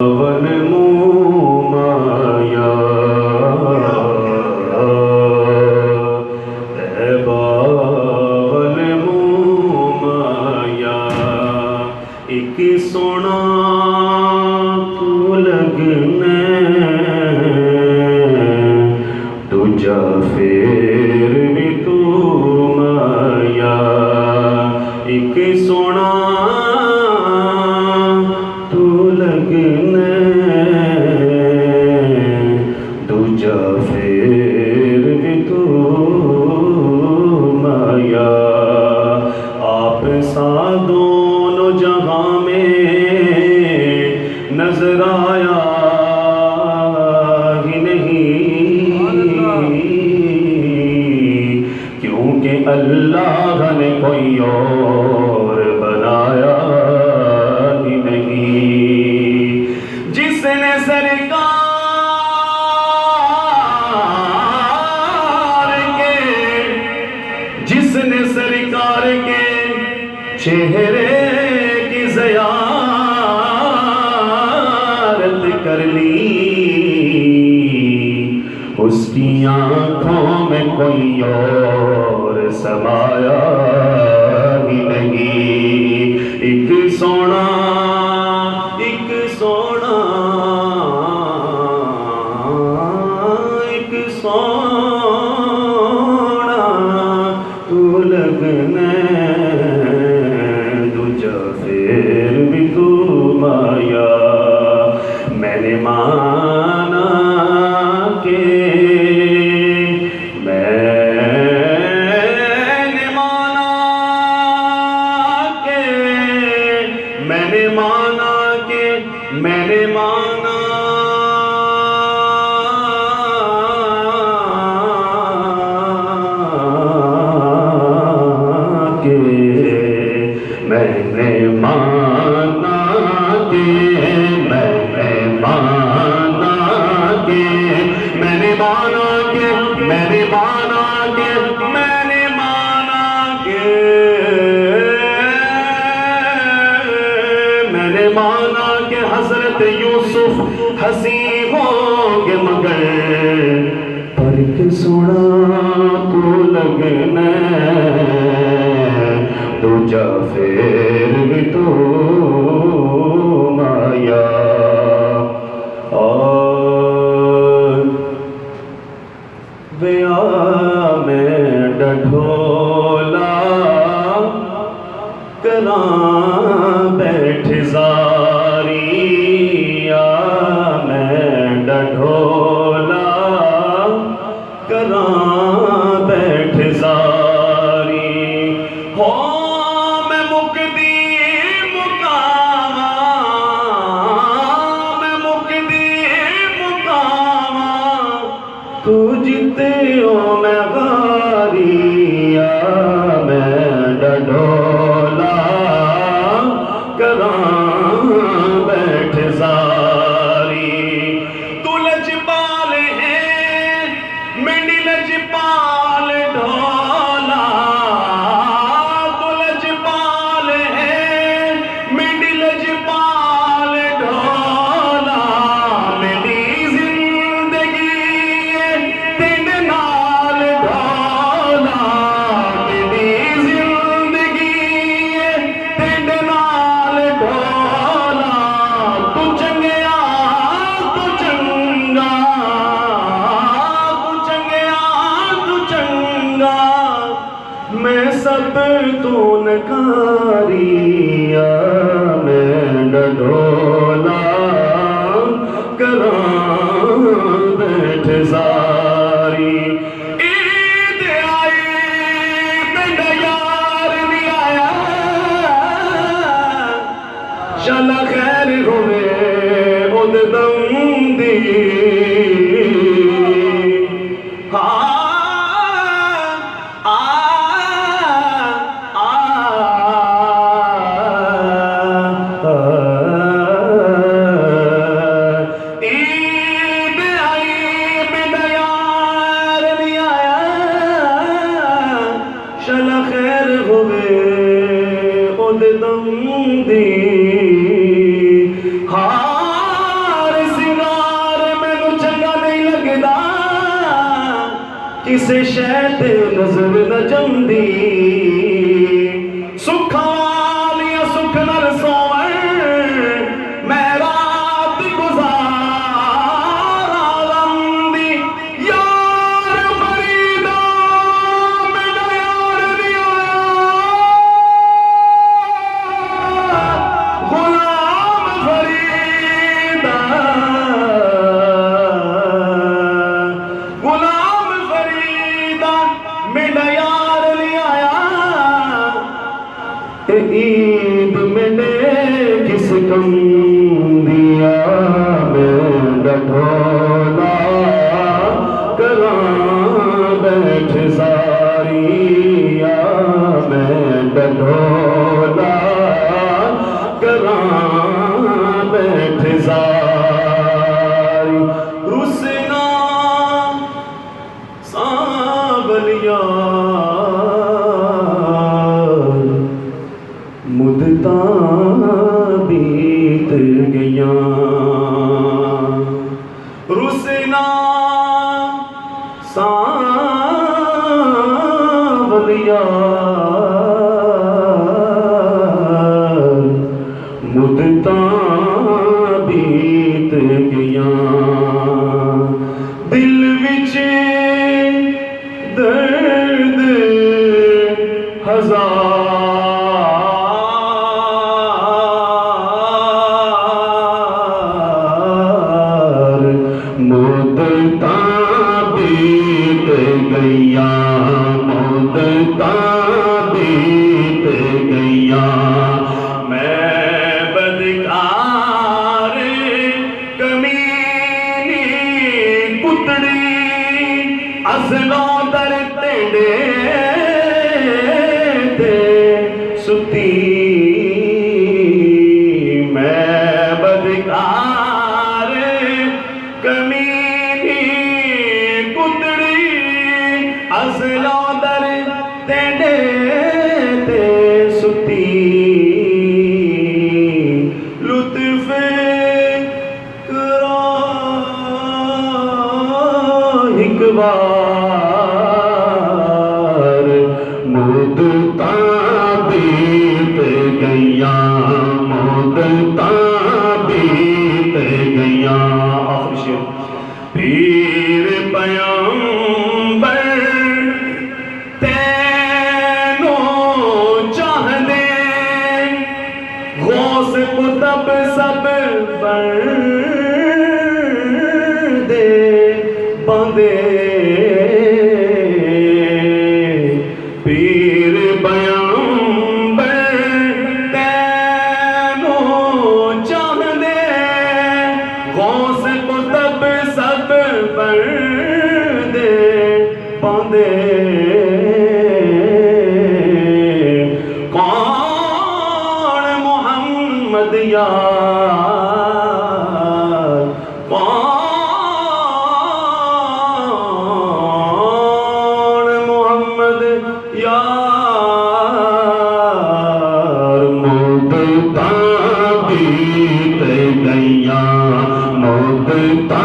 One माया बावन माया एक सोना तू लगने दूजा फेर भी तू माया एक सोना तू लगने दूजा फेर भी तू माया आप सा दोनों जहां में नजर आया ही नहीं क्योंकि अल्लाह ने कोई और बनाया ही नहीं। जिसने सरकार के चेहरे की ज़ियारत कर ली उसकी आंखों में कोई और समाया ही नहीं। एक सोना एक सोना एक सोना तू लगने दूजा फेर भी तू माया। मैंने माना के मैंने माना के मैंने माना के मैंने माना मैंने माना के मैंने माना के मैंने माना के मैंने माना के मैंने माना के मैंने माना के हजरत यूसुफ हंसी होंगे मगर पर के सोना तू लगने दूजा फेर भी तू माया। और व्या में डढोला करा बैठ जारिया मैं डढोला करा बैठ जारी हो तू जीते हो मैं गारिया मैं डढोला करा बैठ जारी। तू लजपाल है मेरी लजपाल ढोला तू लजपाल है मेरी लजपाल ढोला मेरी जिंदगी तेरे नाल ढोला मेरी जिंदगी तेरे नाल ढोला तू चंगिया तू चंगा तू चंगिया तू चंगा मैं सब तू नकारिया मैं डढोला करा बैठ जारी। ईद आई मेरा यार नहीं आया चला खैर होवे उद दम दी ईद आई मेरा यार नहीं आया चला खैर होवे उद दम दी हाँ किसे शह ते नजर न जंदी सुखा वालिया सुख नर सोवन मैं रात गुजारा लंदी यार फरीदा मेरा यार दिया गुलाम फरीदा गुलाम फरीदा मेरा यार लिया ईद मैंने किस कम दिया मैं ढोला करा बैठ सारिया मैं ढोला करा बैठ सारी रुसना सावलिया मुद्दता बीत गया रुसना सावलिया मुद्दता बीत गया दिल विच दर्द हजार मुद्दता बीत गया मुद्दता बीत गया मैं बदकार कमीनी कुतड़ी असलों दर तेड़े सुती मैं बदकार कमीनी कुतड़ी असलों दर तेड़े सुती लुत्फ करो एक बार मुद्दता बीत गया मुद्दता बीत गया आखिरी शेर पीर पैगंबर तेनो चाहदे गौस कुतब सब बंदे बंदे पीर पैगंबर तेनो चाहदे गौस कुतब सब बंदे बंदे कौन मोहम्मद यार कौन मोहम्मद यार मुद्दता बीत गया मुद्दता